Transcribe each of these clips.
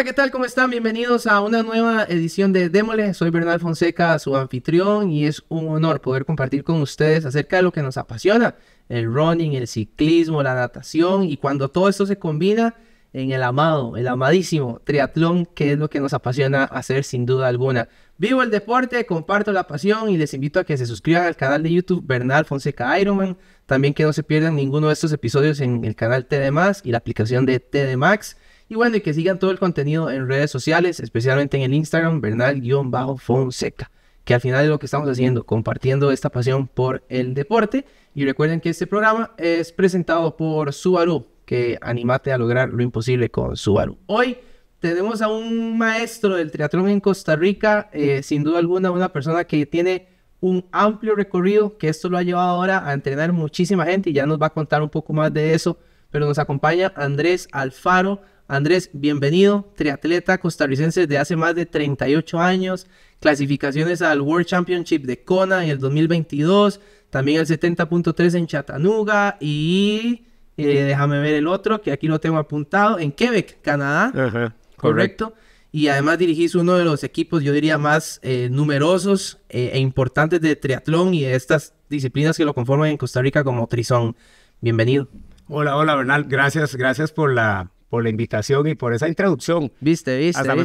Hola, ¿qué tal? ¿Cómo están? Bienvenidos a una nueva edición de Démosle. Soy Bernal Fonseca, su anfitrión, y es un honor poder compartir con ustedes acerca de lo que nos apasiona, el running, el ciclismo, la natación, y cuando todo esto se combina en el amado, el amadísimo triatlón, que es lo que nos apasiona hacer sin duda alguna. Vivo el deporte, comparto la pasión y les invito a que se suscriban al canal de YouTube Bernal Fonseca Ironman. También que no se pierdan ninguno de estos episodios en el canal TD Más y la aplicación de TD Max. Y bueno, y que sigan todo el contenido en redes sociales, especialmente en el Instagram, Bernal-Fonseca, que al final es lo que estamos haciendo, compartiendo esta pasión por el deporte. Y recuerden que este programa es presentado por Subaru, que anímate a lograr lo imposible con Subaru. Hoy tenemos a un maestro del triatlón en Costa Rica, sin duda alguna una persona que tiene un amplio recorrido, que esto lo ha llevado ahora a entrenar muchísima gente y ya nos va a contar un poco más de eso, pero nos acompaña Andrés Alfaro. Andrés, bienvenido, triatleta costarricense de hace más de 38 años, clasificaciones al World Championship de Kona en el 2022, también el 70.3 en Chattanooga y déjame ver el otro, que aquí lo tengo apuntado, en Quebec, Canadá, correcto. Y además dirigís uno de los equipos, yo diría, más numerosos e importantes de triatlón y de estas disciplinas que lo conforman en Costa Rica como Trizón. Bienvenido. Hola, Bernal, gracias por la invitación y por esa introducción. Viste. Hasta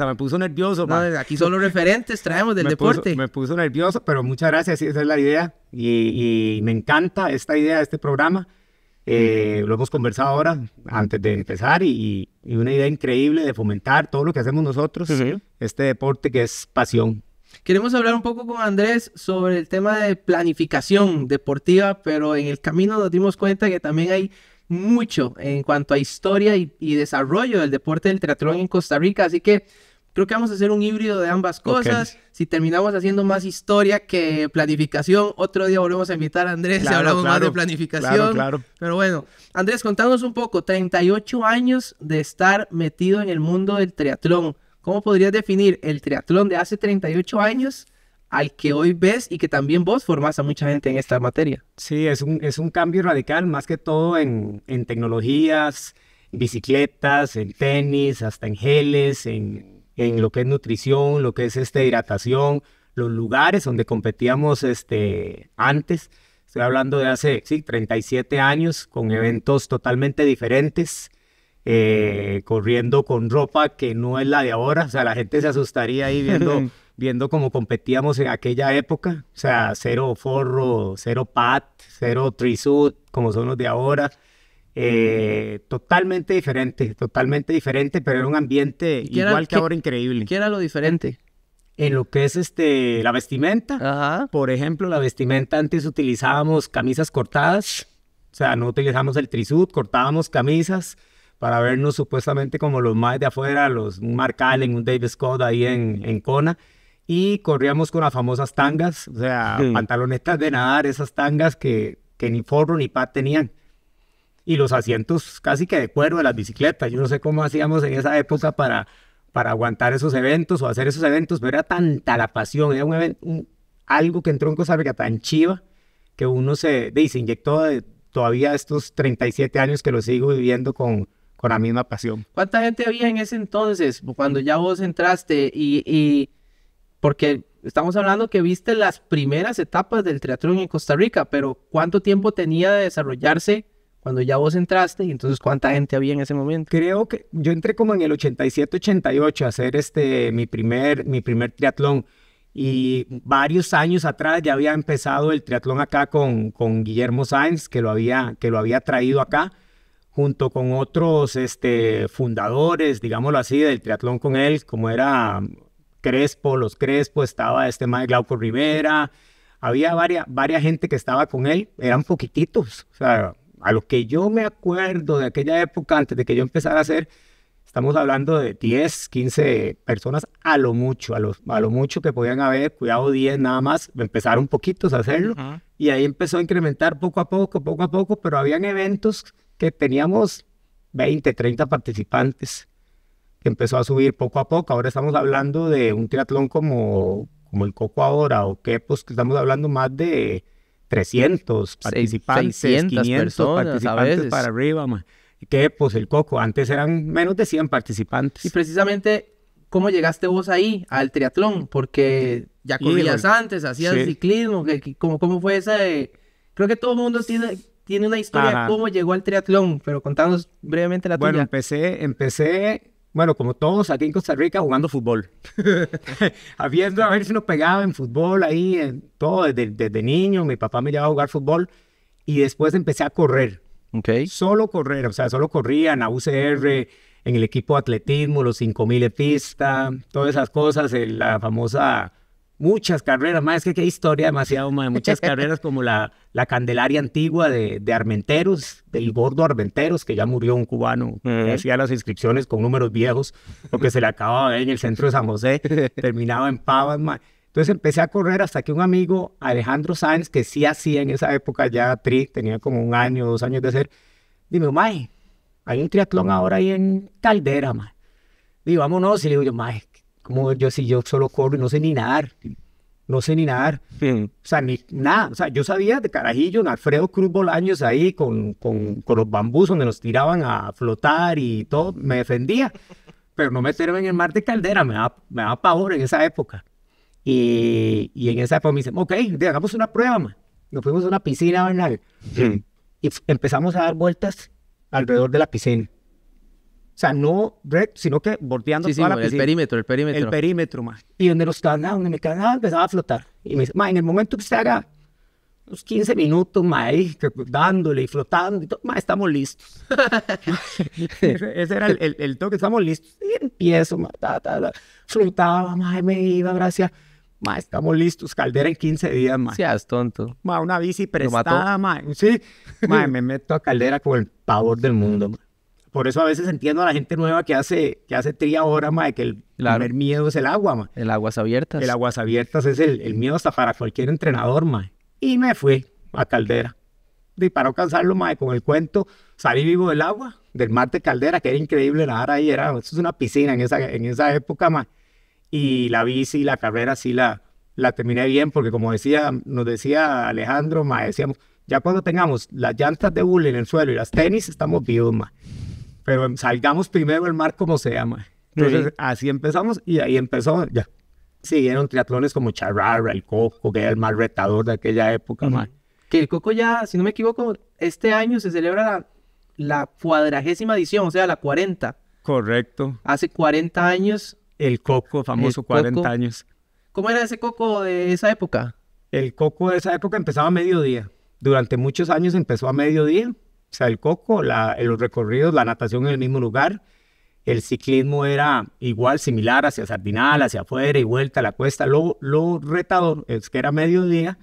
me puso nervioso. No, aquí solo referentes traemos del deporte. Me puso nervioso, pero muchas gracias, sí, esa es la idea. Y me encanta esta idea de este programa. Lo hemos conversado ahora, antes de empezar, y una idea increíble de fomentar todo lo que hacemos nosotros, este deporte que es pasión. Queremos hablar un poco con Andrés sobre el tema de planificación deportiva, pero en el camino nos dimos cuenta que también hay mucho en cuanto a historia y desarrollo del deporte del triatlón en Costa Rica, así que creo que vamos a hacer un híbrido de ambas cosas. Okay. Si terminamos haciendo más historia que planificación, otro día volvemos a invitar a Andrés y hablamos más de planificación. Claro. Pero bueno, Andrés, contanos un poco, 38 años de estar metido en el mundo del triatlón. ¿Cómo podrías definir el triatlón de hace 38 años al que hoy ves y que también vos formás a mucha gente en esta materia? Sí, es un cambio radical, más que todo en tecnologías, bicicletas, en tenis, hasta en geles, en lo que es nutrición, lo que es hidratación, los lugares donde competíamos antes. Estoy hablando de hace 37 años, con eventos totalmente diferentes, corriendo con ropa que no es la de ahora. O sea, la gente se asustaría ahí viendo cómo competíamos en aquella época. O sea, cero forro, cero pad, cero trisuit, como son los de ahora. Totalmente diferente, pero era un ambiente igual que ahora increíble. ¿Qué era lo diferente? En lo que es la vestimenta. Ajá. Por ejemplo, la vestimenta antes utilizábamos camisas cortadas, o sea, no utilizamos el trisuit, cortábamos camisas para vernos supuestamente como los más de afuera, un Mark Allen, un Dave Scott ahí en Kona, y corríamos con las famosas tangas, o sea, pantalonetas de nadar, esas tangas que ni forro ni pad tenían. Y los asientos casi que de cuero de las bicicletas. Yo no sé cómo hacíamos en esa época para aguantar esos eventos o hacer esos eventos, pero era tanta la pasión, era algo que entró en Costa Rica tan chiva que uno se inyectó todavía estos 37 años que lo sigo viviendo con la misma pasión. ¿Cuánta gente había en ese entonces, cuando ya vos entraste? Y porque estamos hablando que viste las primeras etapas del triatlón en Costa Rica, pero ¿cuánto tiempo tenía de desarrollarse cuando ya vos entraste? Y entonces, ¿cuánta gente había en ese momento? Creo que yo entré como en el 87-88 a hacer mi primer triatlón. Y varios años atrás ya había empezado el triatlón acá con Guillermo Sáenz, que lo había traído acá, junto con otros fundadores, digámoslo así, del triatlón con él, como era los Crespo, estaba mae Glauco Rivera, había varias gente que estaba con él, eran poquititos, o sea, a lo que yo me acuerdo de aquella época, antes de que yo empezara a hacer, estamos hablando de 10, 15 personas a lo mucho que podían haber, cuidado 10 nada más, empezaron poquitos a hacerlo, y ahí empezó a incrementar poco a poco, pero habían eventos que teníamos 20, 30 participantes, que empezó a subir poco a poco. Ahora estamos hablando de un triatlón como el Coco ahora, o que pues estamos hablando más de 300 participantes, 600 500 personas, participantes para arriba, man. que pues el Coco, antes eran menos de 100 participantes. Y precisamente, ¿cómo llegaste vos ahí, al triatlón? Porque ya corrías antes, hacías ciclismo, ¿cómo fue esa de... Creo que todo el mundo tiene una historia de cómo llegó al triatlón, pero contanos brevemente la tuya. Bueno, empecé, bueno, como todos aquí en Costa Rica, jugando fútbol. Viendo a ver si nos pegaba en fútbol ahí, todo desde niño. Mi papá me llevaba a jugar fútbol y después empecé a correr. Okay. Solo correr, o sea, solo corría en la UCR, en el equipo de atletismo, los 5000 de pista, todas esas cosas, la famosa... Muchas carreras, más es que qué historia, demasiado más, muchas carreras como la Candelaria antigua de Armenteros, del gordo Armenteros, que ya murió un cubano, que hacía las inscripciones con números viejos, porque se le acababa en el centro de San José, terminaba en Pavas, ma. Entonces empecé a correr hasta que un amigo, Alejandro Sáenz, que sí hacía en esa época ya tenía como 1 año, 2 años de hacer, dime, mae, hay un triatlón ahora ahí en Caldera, mae. Digo, vámonos, y le digo yo, mae, como yo si yo solo corro y no sé ni nadar, o sea, ni nada, o sea, yo sabía de carajillo en Alfredo Cruz Bolaños ahí con los bambús donde nos tiraban a flotar y todo, me defendía, pero no meterme en el mar de Caldera, me daba pavor en esa época, y en esa época me dicen, ok, hagamos una prueba, man. Nos fuimos a una piscina, Bernal, y empezamos a dar vueltas alrededor de la piscina. O sea, no recto, sino que bordeando toda la piscina. El perímetro. El perímetro, ma. Y donde me quedaba, empezaba a flotar. Y me dice, ma, en el momento que usted haga unos 15 minutos, ma, ahí, dándole y flotando y todo, ma, estamos listos. Ese era el toque, estamos listos. Y empiezo, ma, flotaba, ma, me iba, gracias. Ma, estamos listos, Caldera en 15 días, ma. Seas tonto. Ma, una bici prestada, ma. Sí, ma, me meto a Caldera con el pavor del mundo, ma. Por eso a veces entiendo a la gente nueva que hace tri ahora, ma, de que el primer miedo es el agua, ma. El aguas abiertas. El aguas abiertas es el miedo hasta para cualquier entrenador, ma. Y me fui a Caldera. Y para no cansarlo, ma, con el cuento, salí vivo del agua, del mar de Caldera, que era increíble nadar ahí. Eso es una piscina en esa época, ma. Y la bici, la carrera, sí la terminé bien, porque como nos decía Alejandro, ma, decíamos, ya cuando tengamos las llantas de hule en el suelo y las tenis, estamos vivos, ma. Pero salgamos primero el mar como sea, ma. Entonces, así empezamos y ahí empezó, ya. Siguieron triatlones como Charrarra, el Coco, que era el más retador de aquella época, ma. Que el Coco ya, si no me equivoco, este año se celebra la 40ª edición, o sea, la 40. Correcto. Hace 40 años. El Coco, famoso el 40 Coco. Años. ¿Cómo era ese Coco de esa época? El Coco de esa época empezaba a mediodía. Durante muchos años empezó a mediodía. O sea, el Coco, los recorridos, la natación en el mismo lugar. El ciclismo era igual, similar, hacia Sardinal, hacia afuera y vuelta a la cuesta. Lo retador es que era mediodía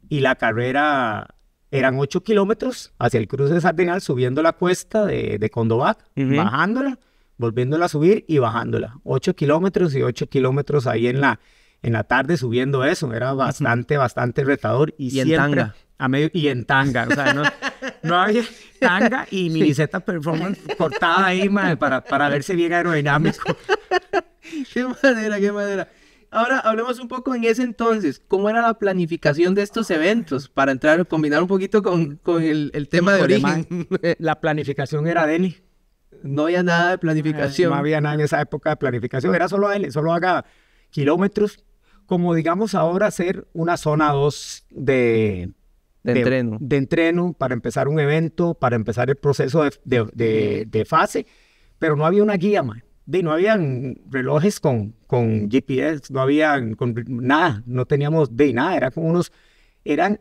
y la carrera eran 8 kilómetros hacia el cruce de Sardinal, subiendo la cuesta de Condovac, bajándola, volviéndola a subir y bajándola. 8 kilómetros y 8 kilómetros ahí en la tarde subiendo eso. Era bastante retador. Y siempre, en tanga. Y en tanga, o sea, no había tanga y miniseta performance cortada ahí, man, para verse bien aerodinámico. Qué madera. Ahora hablemos un poco en ese entonces, ¿cómo era la planificación de estos eventos? Para combinar un poquito con el tema de origen. La planificación era Deni. No había nada de planificación. No había nada en esa época de planificación, era solo él, solo haga kilómetros, como digamos ahora hacer una zona 2 de entreno para empezar un evento, para empezar el proceso de fase, pero no había una guía, man. No habían relojes con GPS, no habían nada, no teníamos nada, eran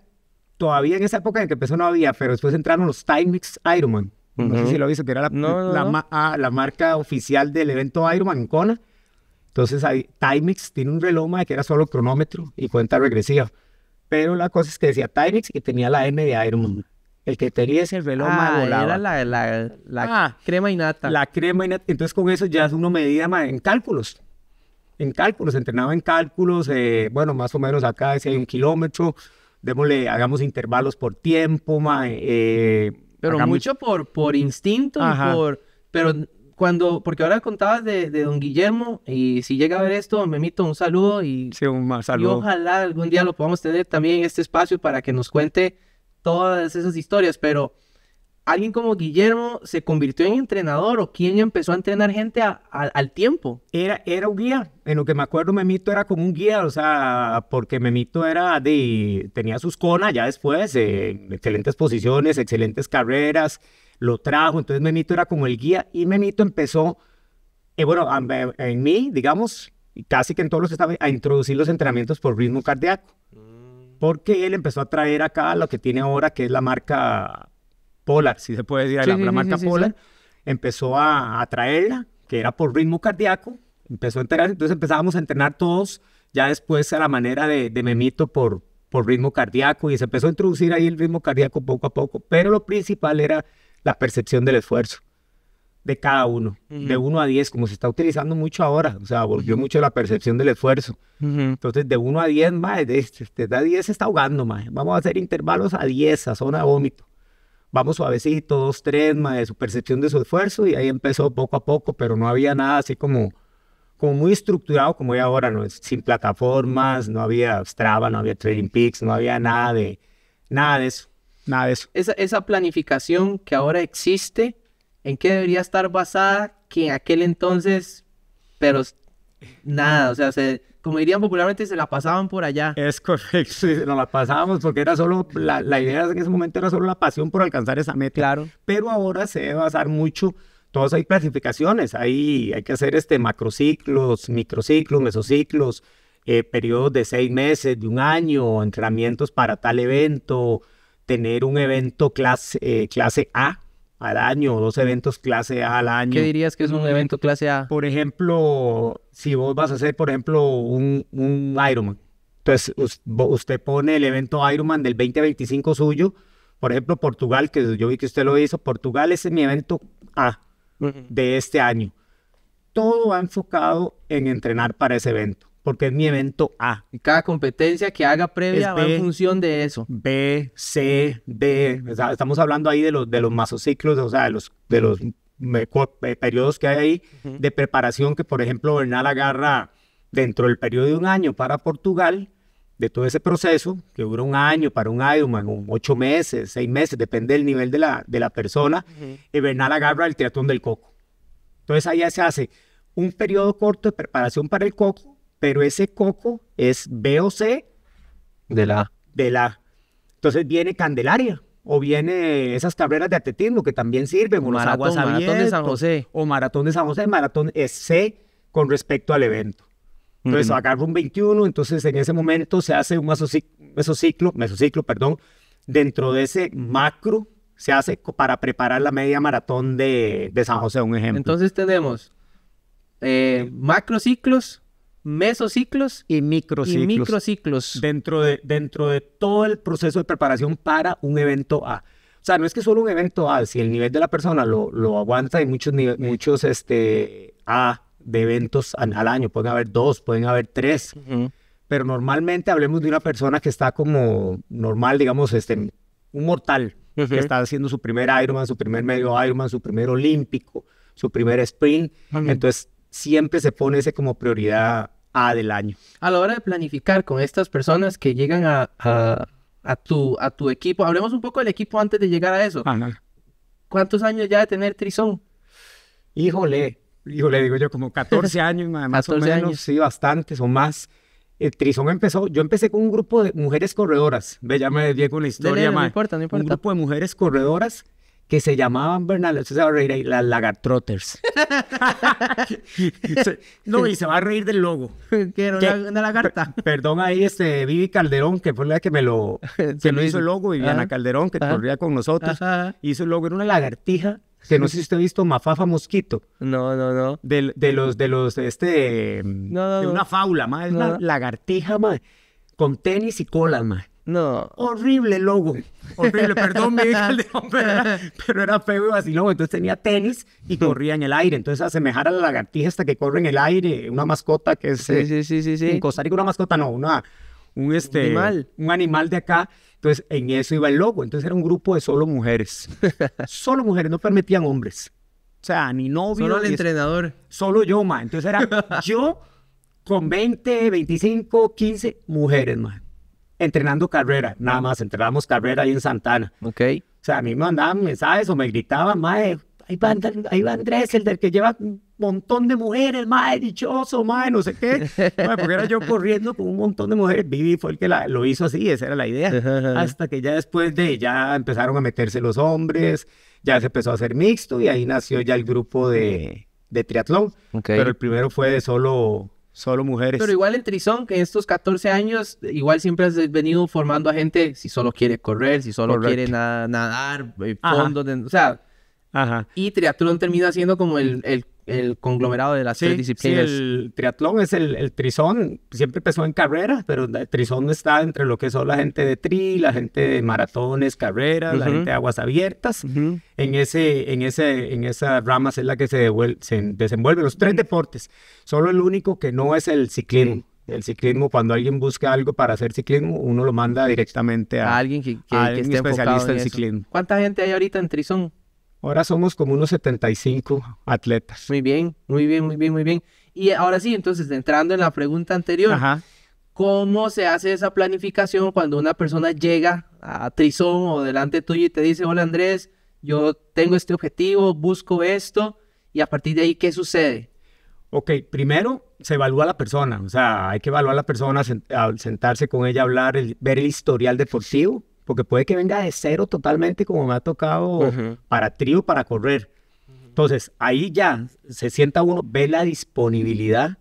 todavía en esa época en que empezó no había, pero después entraron los Timex Ironman, no sé si lo viste, que era la marca oficial del evento Ironman en Kona. Entonces Timex tiene un reloj, man, que era solo cronómetro y cuenta regresiva. Pero la cosa es que decía Timex y tenía la M de Ironman. El que tenía ese reloj volaba. Era la crema innata. La crema innata. Entonces con eso ya uno medía en cálculos. Entrenaba en cálculos. Bueno, más o menos acá decía 1 kilómetro. Hagamos intervalos por tiempo. Pero mucho por instinto. Porque ahora contabas de don Guillermo, y si llega a ver esto, Memito, un saludo. Sí, un saludo. Y ojalá algún día lo podamos tener también en este espacio para que nos cuente todas esas historias. Pero alguien como Guillermo se convirtió en entrenador o quién empezó a entrenar gente al tiempo? Era un guía. En lo que me acuerdo, Memito era como un guía, o sea, porque Memito tenía sus conas ya después, excelentes posiciones, excelentes carreras, lo trajo, entonces Memito era como el guía y Memito empezó, bueno, en mí, digamos, casi que en todos los estados, a introducir los entrenamientos por ritmo cardíaco, porque él empezó a traer acá lo que tiene ahora, que es la marca Polar, si se puede decir, la marca Polar, empezó a traerla, que era por ritmo cardíaco, empezó a entrenar, entonces empezábamos a entrenar todos, ya después a la manera de Memito por ritmo cardíaco, y se empezó a introducir ahí el ritmo cardíaco poco a poco, pero lo principal era la percepción del esfuerzo de cada uno, de 1 a 10, como se está utilizando mucho ahora, o sea, volvió mucho la percepción del esfuerzo. Entonces, de 1 a 10, mae, de 10 se está ahogando, mae. Vamos a hacer intervalos a 10, a zona de vómito. Vamos suavecito, 2, 3, mae, de su percepción de su esfuerzo, y ahí empezó poco a poco, pero no había nada así como muy estructurado como hay ahora, ¿no? Sin plataformas, no había Strava, no había Training Peaks, no había nada de eso. Esa planificación que ahora existe, ¿en qué debería estar basada que en aquel entonces, pero nada, o sea, como dirían popularmente, se la pasaban por allá? Es correcto, sí, nos la pasábamos porque era solo, la idea en ese momento era solo la pasión por alcanzar esa meta. Claro. Pero ahora se debe basar mucho, todos hay clasificaciones, hay que hacer macrociclos, microciclos, mesociclos, periodos de 6 meses, de 1 año, entrenamientos para tal evento, tener un evento clase A al año, 2 eventos clase A al año. ¿Qué dirías que es un evento clase A? Por ejemplo, si vos vas a hacer, por ejemplo, un Ironman, entonces usted pone el evento Ironman del 2025 suyo, por ejemplo, Portugal, que yo vi que usted lo hizo, Portugal ese es mi evento A de este año. Todo va enfocado en entrenar para ese evento, porque es mi evento A. Y cada competencia que haga previa va en función de eso. B, C, D. O sea, estamos hablando ahí de los masociclos, o sea, de los periodos que hay ahí de preparación que, por ejemplo, Bernal agarra dentro del periodo de 1 año para Portugal, de todo ese proceso, que dura 1 año para un Ironman, 8 meses, 6 meses, depende del nivel de la persona, y Bernal agarra el triatlón del Coco. Entonces, allá se hace un periodo corto de preparación para el Coco, pero ese Coco es B o C de la A. Entonces viene Candelaria, o viene esas carreras de atletismo que también sirven, o maratón de San José. O maratón de San José, maratón es C con respecto al evento. Entonces agarro un 21, entonces en ese momento se hace un mesociclo, dentro de ese macro se hace para preparar la media maratón de San José, un ejemplo. Entonces tenemos macrociclos, mesociclos y microciclos. Dentro de todo el proceso de preparación para un evento A. O sea, no es que solo un evento A, si el nivel de la persona lo aguanta, hay muchos A de eventos al año. Pueden haber 2, pueden haber 3. Pero normalmente hablemos de una persona que está como normal, digamos, un mortal, que está haciendo su primer Ironman, su primer medio Ironman, su primer olímpico, su primer sprint. Entonces, siempre se pone ese como prioridad A del año. A la hora de planificar con estas personas que llegan a tu equipo, hablemos un poco del equipo antes de llegar a eso. ¿Cuántos años ya de tener Trizón? Híjole, digo yo, como 14 años, más o menos, años. Sí, bastantes o más. El Trizón yo empecé con un grupo de mujeres corredoras. Ve, ya me llego una historia, no importa. Un grupo de mujeres corredoras que se llamaban, Bernal, usted se va a reír ahí, las Lagartrotters. No, y se va a reír del logo. ¿Qué era una lagarta? Perdón ahí, Vivi Calderón, que fue la que me lo hizo el logo, Viviana Calderón, que corría con nosotros, hizo el logo, era una lagartija, que no sé si usted ha visto Mafafa Mosquito. No. De una faula, ma, es una lagartija, ma, con tenis y colas, ma. No. Horrible logo. Horrible, perdón, Vivi Calderón, pero era feo y vacilón. Entonces tenía tenis y corría en el aire. Entonces, asemejar a la lagartija hasta que corre en el aire, una mascota que es... Sí. En Costa Rica una mascota, no, un animal de acá. Entonces, en eso iba el logo. Entonces, era un grupo de solo mujeres. Solo mujeres, no permitían hombres. O sea, ni novio. Solo el entrenador. Solo yo, man. Entonces, era yo con 20, 25, 15 mujeres, man. entrenando carrera, nada más, entrenamos carrera ahí en Santana. Ok. O sea, a mí me mandaban mensajes o me gritaban, mae, ahí va Andrés, el del que lleva un montón de mujeres, mae, dichoso, mae, no sé qué. Mae, porque era yo corriendo con un montón de mujeres. Vivi fue el que lo hizo así, esa era la idea. Hasta que ya después ya empezaron a meterse los hombres, ya se empezó a hacer mixto y ahí nació ya el grupo de triatlón. Okay. Pero el primero fue de solo mujeres. Pero igual en Trizón, que en estos 14 años, igual siempre has venido formando a gente si solo quiere correr, si solo quiere nadar, fondo, o sea, y triatlón termina siendo como el conglomerado de las tres disciplinas. Sí, el triatlón es el Trizón, siempre empezó en carrera, pero el Trizón está entre lo que son la gente de tri, la gente de maratones, carreras, la gente de aguas abiertas. En esas ramas es la que se desenvuelve los tres deportes. Solo el único que no es el ciclismo. El ciclismo, cuando alguien busca algo para hacer ciclismo, uno lo manda directamente a alguien que esté especialista en ciclismo. ¿Cuánta gente hay ahorita en Trizón? Ahora somos como unos 75 atletas. Muy bien. Y ahora sí, entonces, entrando en la pregunta anterior, ¿cómo se hace esa planificación cuando una persona llega a Trizón o delante tuyo y te dice, hola Andrés, yo tengo este objetivo, busco esto, y a partir de ahí, ¿qué sucede? Ok, primero se evalúa a la persona, o sea, hay que evaluar a la persona, sentarse con ella, hablar, ver el historial deportivo, porque puede que venga de cero totalmente como me ha tocado para tri o para correr. Entonces, ahí ya se sienta uno, ve la disponibilidad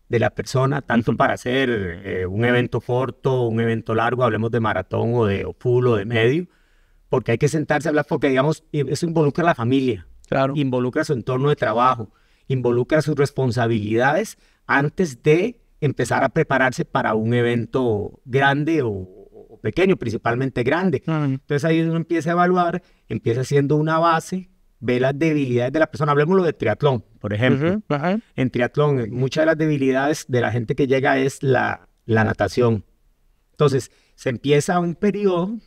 de la persona, tanto para hacer un evento corto, un evento largo, hablemos de maratón o full o de medio, porque hay que sentarse a hablar, porque digamos, eso involucra a la familia, involucra su entorno de trabajo, involucra sus responsabilidades antes de empezar a prepararse para un evento grande o pequeño, principalmente grande. Entonces ahí uno empieza a evaluar, empieza haciendo una base, ve las debilidades de la persona. Hablemoslo de triatlón, por ejemplo. En triatlón, muchas de las debilidades de la gente que llega es la natación. Entonces, se empieza un periodo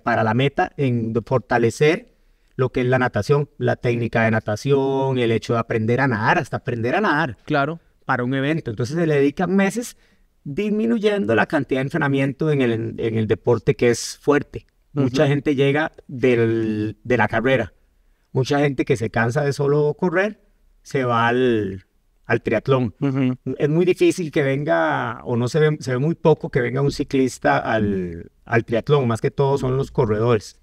para la meta en fortalecer lo que es la natación, la técnica de natación, el hecho de aprender a nadar, hasta aprender a nadar. Claro. Para un evento. Entonces se le dedican meses disminuyendo la cantidad de entrenamiento en el deporte que es fuerte. Mucha gente llega de la carrera. Mucha gente que se cansa de solo correr, se va al triatlón. Es muy difícil que venga, o no se ve muy poco que venga un ciclista al triatlón, más que todo son los corredores.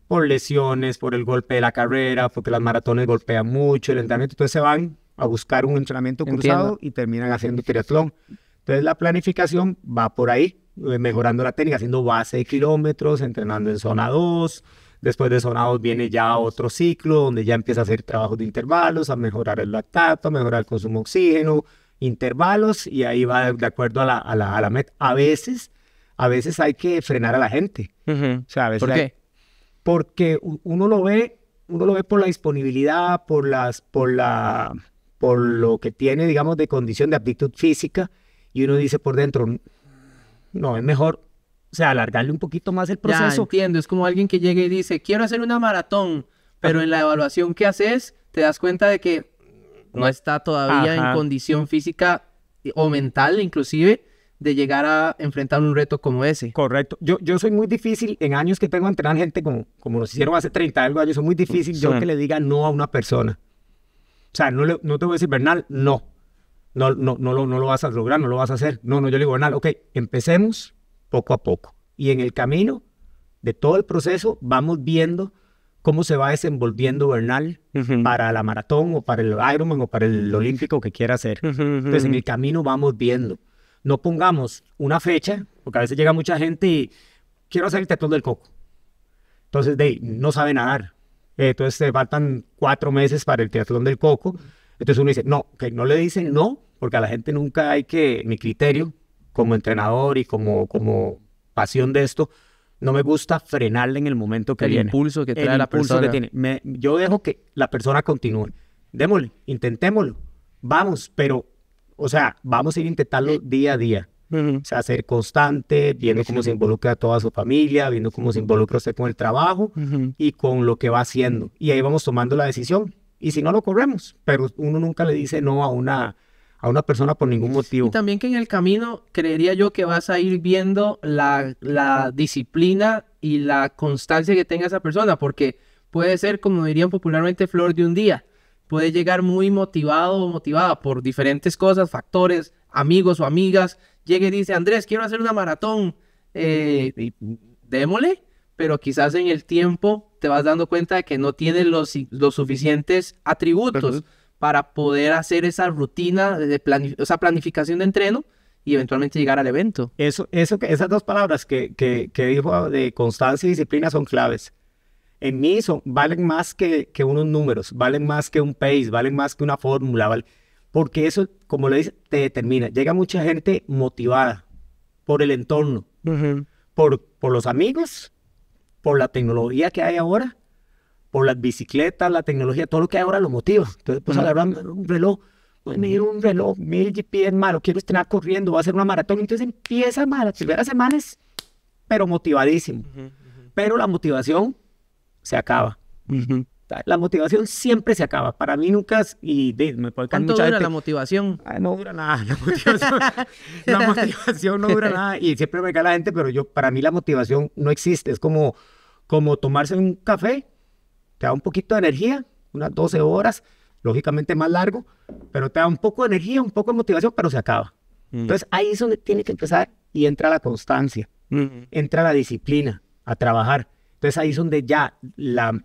Por lesiones, por el golpe de la carrera, porque las maratones golpean mucho el entrenamiento, entonces se van a buscar un entrenamiento cruzado y terminan haciendo triatlón. Entonces la planificación va por ahí, mejorando la técnica, haciendo base de kilómetros, entrenando en zona 2. Después de zona 2 viene ya otro ciclo donde ya empieza a hacer trabajos de intervalos, a mejorar el lactato, a mejorar el consumo de oxígeno, intervalos, y ahí va de acuerdo a la meta. A veces hay que frenar a la gente. O sea, a veces ¿por qué? Porque uno lo ve por la disponibilidad, por lo que tiene, digamos, de condición de aptitud física, y uno dice por dentro, no, es mejor, o sea, alargarle un poquito más el proceso. Ya, entiendo, es como alguien que llega y dice, quiero hacer una maratón, pero en la evaluación que haces, te das cuenta de que no está todavía en condición física o mental, inclusive, de llegar a enfrentar un reto como ese. Correcto. Yo soy muy difícil, en años que tengo a entrenar gente como nos hicieron hace 30 algo años, soy muy difícil yo que le diga no a una persona. O sea, no te voy a decir, Bernal, no lo vas a lograr, no lo vas a hacer. No, yo le digo, Bernal, ok, empecemos poco a poco. Y en el camino de todo el proceso vamos viendo cómo se va desenvolviendo Bernal para la maratón o para el Ironman o para el olímpico que quiera hacer. Entonces, en el camino vamos viendo. No pongamos una fecha, porque a veces llega mucha gente y quiero hacer el triatlón del Coco. Entonces, no sabe nadar. Entonces, se faltan 4 meses para el triatlón del Coco. Entonces uno dice, no, que no le dicen no, porque a la gente nunca hay que, mi criterio como entrenador y como pasión de esto, no me gusta frenarle en el momento que viene. El impulso que trae la persona. Que tiene. Yo dejo que la persona continúe. Démosle, intentémoslo, vamos, pero, o sea, vamos a ir a intentarlo día a día. O sea, ser constante, viendo cómo se involucra toda su familia, viendo cómo se involucra usted con el trabajo y con lo que va haciendo. Y ahí vamos tomando la decisión. Y si no, lo corremos. Pero uno nunca le dice no a a una persona por ningún motivo. Y también que en el camino creería yo que vas a ir viendo la disciplina y la constancia que tenga esa persona, porque puede ser, como dirían popularmente, flor de un día. Puede llegar muy motivado o motivada por diferentes cosas, factores, amigos o amigas. Llega y dice, Andrés, quiero hacer una maratón. Y démosle, pero quizás en el tiempo te vas dando cuenta de que no tienes los suficientes atributos para poder hacer esa rutina, esa planificación de entreno y eventualmente llegar al evento. Esas dos palabras que dijo de constancia y disciplina son claves. En mí valen más que unos números, valen más que un pace, valen más que una fórmula, ¿vale? Porque eso, como le dice, te determina. Llega mucha gente motivada por el entorno, por los amigos, por la tecnología que hay ahora, por las bicicletas, la tecnología, todo lo que hay ahora lo motiva. Entonces, pues agarran un reloj, pues me dieron un reloj, 1000 GPS, malo, quiero estrenar corriendo, voy a hacer una maratón. Entonces empieza, las primeras semanas, pero motivadísimo. Pero la motivación se acaba. La motivación siempre se acaba. Para mí nunca me puede ¿Cuánto dura la motivación? No dura nada. La motivación no dura nada. Y siempre me cae la gente, pero para mí la motivación no existe. Es como tomarse un café, te da un poquito de energía, unas 12 horas, lógicamente más largo, pero te da un poco de energía, un poco de motivación, pero se acaba. Entonces ahí es donde tiene que empezar y entra la constancia, entra la disciplina a trabajar. Entonces ahí es donde ya la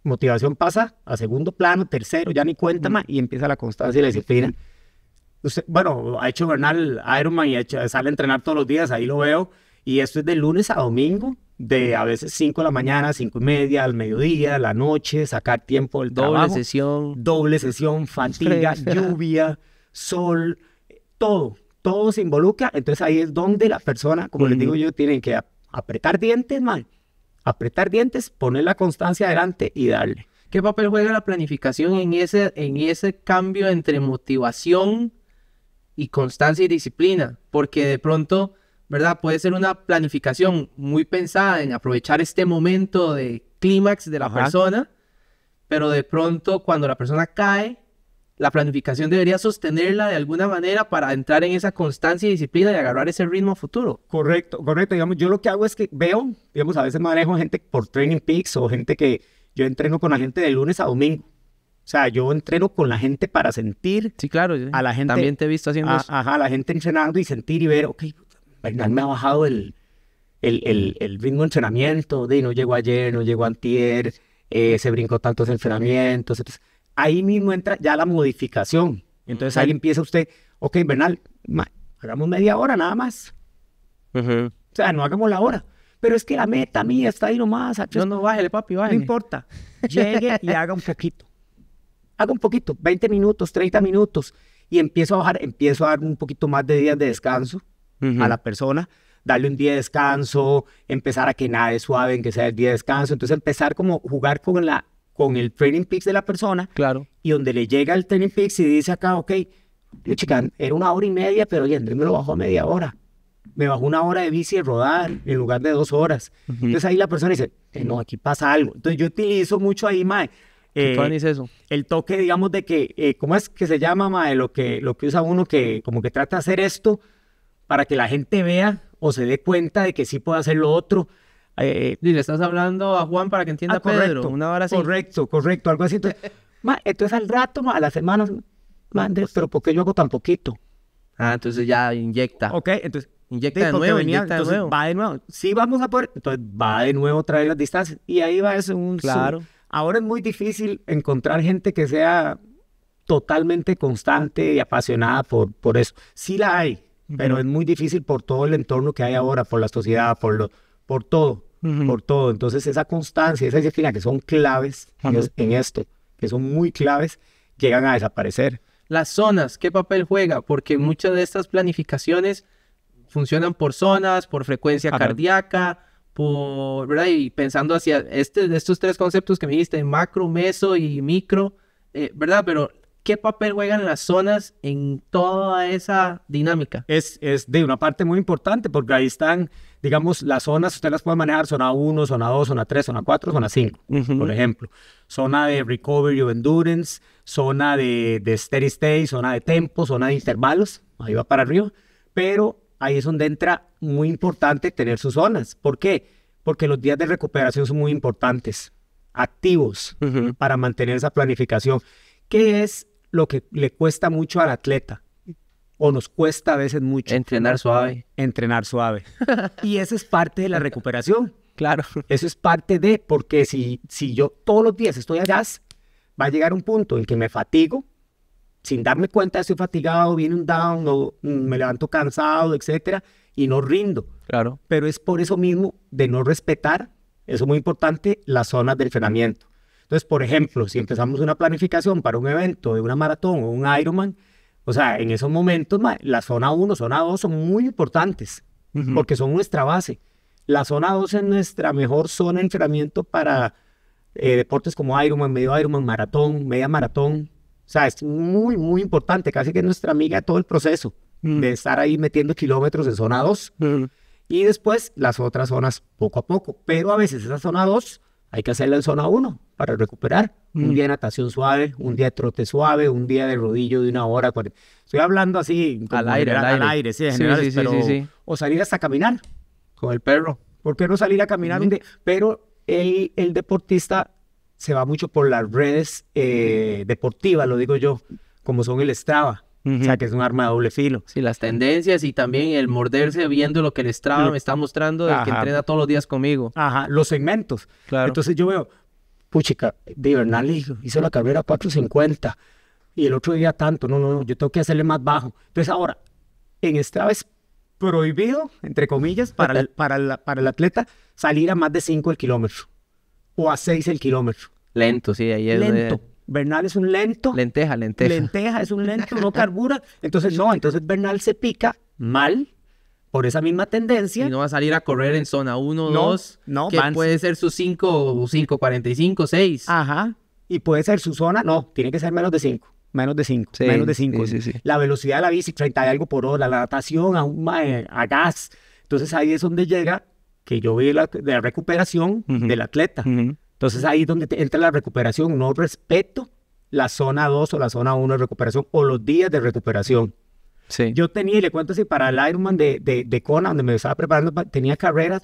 motivación pasa a segundo plano, tercero, ya ni cuenta más, y empieza la constancia y la disciplina. Usted, bueno, ha hecho Bernal Ironman y sale a entrenar todos los días, ahí lo veo, y esto es de lunes a domingo, de a veces 5 de la mañana, 5:30, al mediodía, la noche, sacar tiempo del trabajo. Doble sesión, fatiga, lluvia, sol, todo se involucra. Entonces ahí es donde la persona, como les digo yo, tiene que apretar dientes, poner la constancia adelante y darle. ¿Qué papel juega la planificación en ese cambio entre motivación y constancia y disciplina? Porque de pronto, ¿verdad? Puede ser una planificación muy pensada en aprovechar este momento de clímax de la persona, pero de pronto cuando la persona cae, la planificación debería sostenerla de alguna manera para entrar en esa constancia y disciplina y agarrar ese ritmo a futuro. Correcto. Digamos, yo lo que hago es que veo, digamos, a veces manejo gente por Training Peaks o gente que yo entreno con la gente de lunes a domingo. O sea, yo entreno con la gente para sentir. Sí, claro. A la gente. También te he visto haciendo eso. Ajá, la gente entrenando y sentir y ver, ok, Bernal me ha bajado el ritmo de entrenamiento, no llegó ayer, no llegó antier, se brincó tantos entrenamientos. Entonces, ahí mismo entra ya la modificación. Entonces ahí empieza usted, ok, Bernal, hagamos media hora nada más. O sea, no hagamos la hora. Pero es que la meta mía está ahí nomás. No, bájale, papi, bájale. No importa. Llegue y haga un poquito. Haga un poquito, 20 minutos, 30 minutos. Y empiezo a dar un poquito más de días de descanso a la persona. Darle un día de descanso, empezar a que nade suave, en que sea el día de descanso. Entonces empezar como jugar con el Training Peaks de la persona. Claro. Y donde le llega el Training Peaks y dice acá, ok, chica, era 1 hora y media, pero oye, Andrés me lo bajó a media hora. Me bajó 1 hora de bici de rodar en lugar de 2 horas. Entonces ahí la persona dice, no, aquí pasa algo. Entonces yo utilizo mucho ahí, mae. ¿Qué es eso? El toque, digamos, de que, ¿cómo es que se llama, mae? Lo que usa uno que como que trata de hacer esto para que la gente vea o se dé cuenta de que sí puede hacer lo otro. Y le estás hablando a Juan para que entienda correcto, Pedro, una hora así. Correcto, algo así. Entonces al rato, a las semanas, Andrés, pero ¿por qué yo hago tan poquito? Entonces ya inyecta. Ok, entonces inyecta de nuevo. Va de nuevo. Sí, vamos a poder. Entonces va de nuevo a traer las distancias. Y ahí va eso. Claro. Ahora es muy difícil encontrar gente que sea totalmente constante y apasionada por eso. Sí la hay, pero es muy difícil por todo el entorno que hay ahora, por la sociedad, por todo. Por todo. Entonces esa constancia, esa disciplina que son claves en esto, que son muy claves, llegan a desaparecer. Las zonas, ¿qué papel juega? Porque muchas de estas planificaciones funcionan por zonas, por frecuencia cardíaca, ¿verdad? Y pensando hacia estos 3 conceptos que me dijiste, macro, meso y micro, ¿verdad? Pero ¿qué papel juegan las zonas en toda esa dinámica? Es de una parte muy importante porque ahí están, digamos, las zonas, usted las puede manejar, zona 1, zona 2, zona 3, zona 4, zona 5, por ejemplo. Zona de recovery o endurance, zona de steady state, zona de tempo, zona de intervalos, ahí va para arriba, pero ahí es donde entra muy importante tener sus zonas. ¿Por qué? Porque los días de recuperación son muy importantes, activos, para mantener esa planificación. ¿Qué es lo que le cuesta mucho al atleta? O nos cuesta a veces mucho. Entrenar suave. Entrenar suave. Y eso es parte de la recuperación. Claro. Eso es parte de, porque si yo todos los días estoy allá, va a llegar un punto en que me fatigo, sin darme cuenta estoy fatigado, viene un down, o me levanto cansado, etcétera, y no rindo. Claro. Pero es por eso mismo de no respetar, eso es muy importante, las zonas de entrenamiento. Entonces, por ejemplo, si empezamos una planificación para un evento de una maratón o un Ironman, o sea, en esos momentos, la zona 1, zona 2 son muy importantes, porque son nuestra base. La zona 2 es nuestra mejor zona de entrenamiento para deportes como Ironman, medio Ironman, maratón, media maratón. O sea, es muy, muy importante, casi que es nuestra amiga todo el proceso de estar ahí metiendo kilómetros en zona 2. Y después las otras zonas poco a poco. Pero a veces esa zona 2 hay que hacerla en zona 1 para recuperar. Un día de natación suave, un día de trote suave, un día de rodillo de 1 hora. Estoy hablando así al aire. Sí, general, sí. O salir hasta caminar. Con el perro. ¿Por qué no salir a caminar un día? Pero el deportista se va mucho por las redes deportivas, lo digo yo, como son el Strava. O sea, que es un arma de doble filo. Sí, las tendencias y también el morderse viendo lo que el Strava me está mostrando del que entrena todos los días conmigo. Ajá, los segmentos. Claro. Entonces yo veo, puchica, de Bernal hizo la carrera 4:50 y el otro día tanto. No, yo tengo que hacerle más bajo. Entonces ahora, en Strava es prohibido, entre comillas, para el atleta salir a más de 5 el kilómetro o a 6 el kilómetro. Lento, sí, ahí es. Lento. Bernal es un lento. Lenteja. Lenteja es un lento, no carbura. Entonces Bernal se pica mal por esa misma tendencia. Y no va a salir a correr en zona 1 o 2, que puede ser su 5:45, 6. Ajá. Y puede ser su zona, no, tiene que ser menos de 5. Menos de 5. Sí, menos de 5. Sí. La velocidad de la bici, 30 y algo por hora. La natación a gas. Entonces ahí es donde llega que yo veo la recuperación del atleta. Entonces ahí es donde entra la recuperación. No respeto la zona 2 o la zona 1 de recuperación o los días de recuperación. Sí. Yo tenía, y le cuento así, para el Ironman de Kona, donde me estaba preparando, tenía carreras,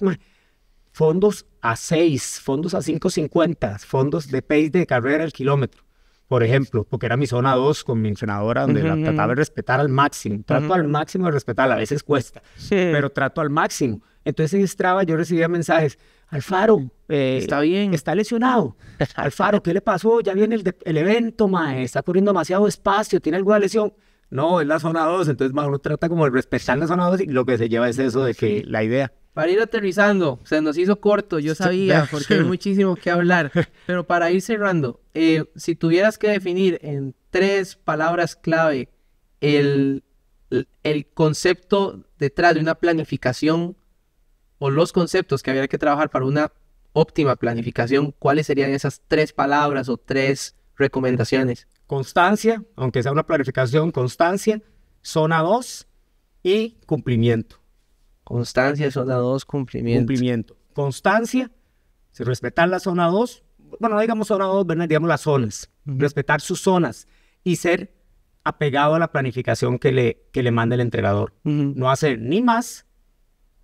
fondos a 6, fondos a 5:50, fondos de pace de carrera al kilómetro, por ejemplo, porque era mi zona 2 con mi entrenadora, donde la trataba de respetar al máximo. Trato al máximo de respetarla, a veces cuesta, pero trato al máximo. Entonces en Strava yo recibía mensajes, Alfaro, está bien, está lesionado. Alfaro, ¿qué le pasó? Ya viene el evento, está corriendo demasiado despacio, ¿tiene alguna lesión? No, es la zona 2, entonces uno trata como de respetar la zona 2 y lo que se lleva es eso de que la idea. Para ir aterrizando, se nos hizo corto, yo sabía, porque hay muchísimo que hablar, pero para ir cerrando, si tuvieras que definir en 3 palabras clave el concepto detrás de una planificación o los conceptos que habría que trabajar para una óptima planificación, ¿cuáles serían esas 3 palabras o 3 recomendaciones? Constancia, aunque sea una planificación, constancia, zona 2 y cumplimiento. Constancia, zona 2, cumplimiento. Constancia, si respetar la zona 2, bueno, no digamos zona 2, ¿verdad? Digamos las zonas, respetar sus zonas y ser apegado a la planificación que le manda el entrenador. No hacer ni más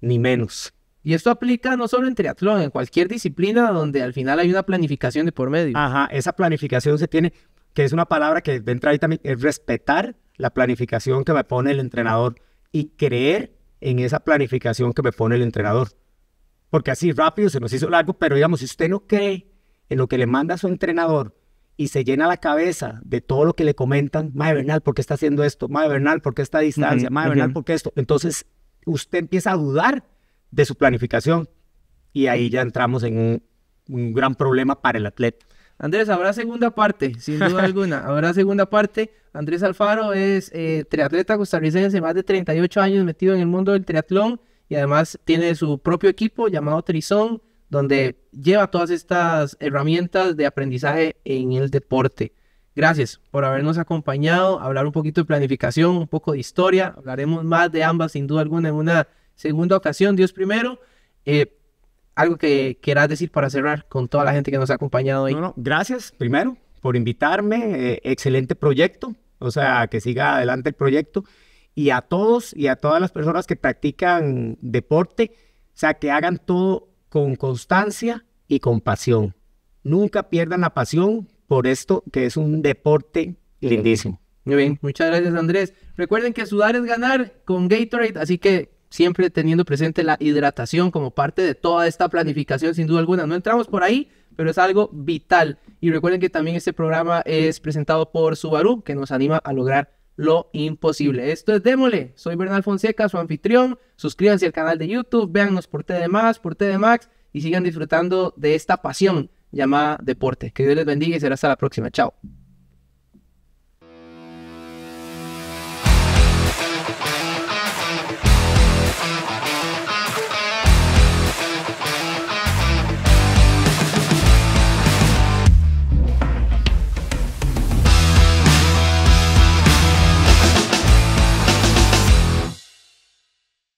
ni menos. Y esto aplica no solo en triatlón, en cualquier disciplina donde al final hay una planificación de por medio. Ajá, esa planificación se tiene, que es una palabra que entra ahí también, es respetar la planificación que me pone el entrenador y creer en esa planificación que me pone el entrenador. Porque así rápido se nos hizo largo, pero digamos, si usted no cree en lo que le manda su entrenador y se llena la cabeza de todo lo que le comentan, Mae Bernal, ¿por qué está haciendo esto? Mae Bernal, ¿por qué esta distancia? Mae Bernal, ¿por qué esto? Entonces, usted empieza a dudar de su planificación y ahí ya entramos en un gran problema para el atleta. Andrés, habrá segunda parte, sin duda alguna. Habrá segunda parte. Andrés Alfaro es triatleta costarricense, más de 38 años metido en el mundo del triatlón y además tiene su propio equipo llamado Trizón, donde lleva todas estas herramientas de aprendizaje en el deporte. Gracias por habernos acompañado, hablar un poquito de planificación, un poco de historia. Hablaremos más de ambas, sin duda alguna, en una segunda ocasión. Dios primero. Algo que quieras decir para cerrar con toda la gente que nos ha acompañado hoy. No, gracias primero por invitarme. Excelente proyecto. O sea, que siga adelante el proyecto. Y a todos y a todas las personas que practican deporte, o sea, que hagan todo con constancia y con pasión. Nunca pierdan la pasión por esto que es un deporte lindísimo. Muy bien, muchas gracias, Andrés. Recuerden que sudar es ganar con Gatorade, así que siempre teniendo presente la hidratación como parte de toda esta planificación, sin duda alguna. No entramos por ahí, pero es algo vital. Y recuerden que también este programa es presentado por Subaru, que nos anima a lograr lo imposible. Esto es Démosle. Soy Bernal Fonseca, su anfitrión. Suscríbanse al canal de YouTube, véannos por TD+, por TD Max y sigan disfrutando de esta pasión llamada deporte. Que Dios les bendiga y será hasta la próxima. Chao.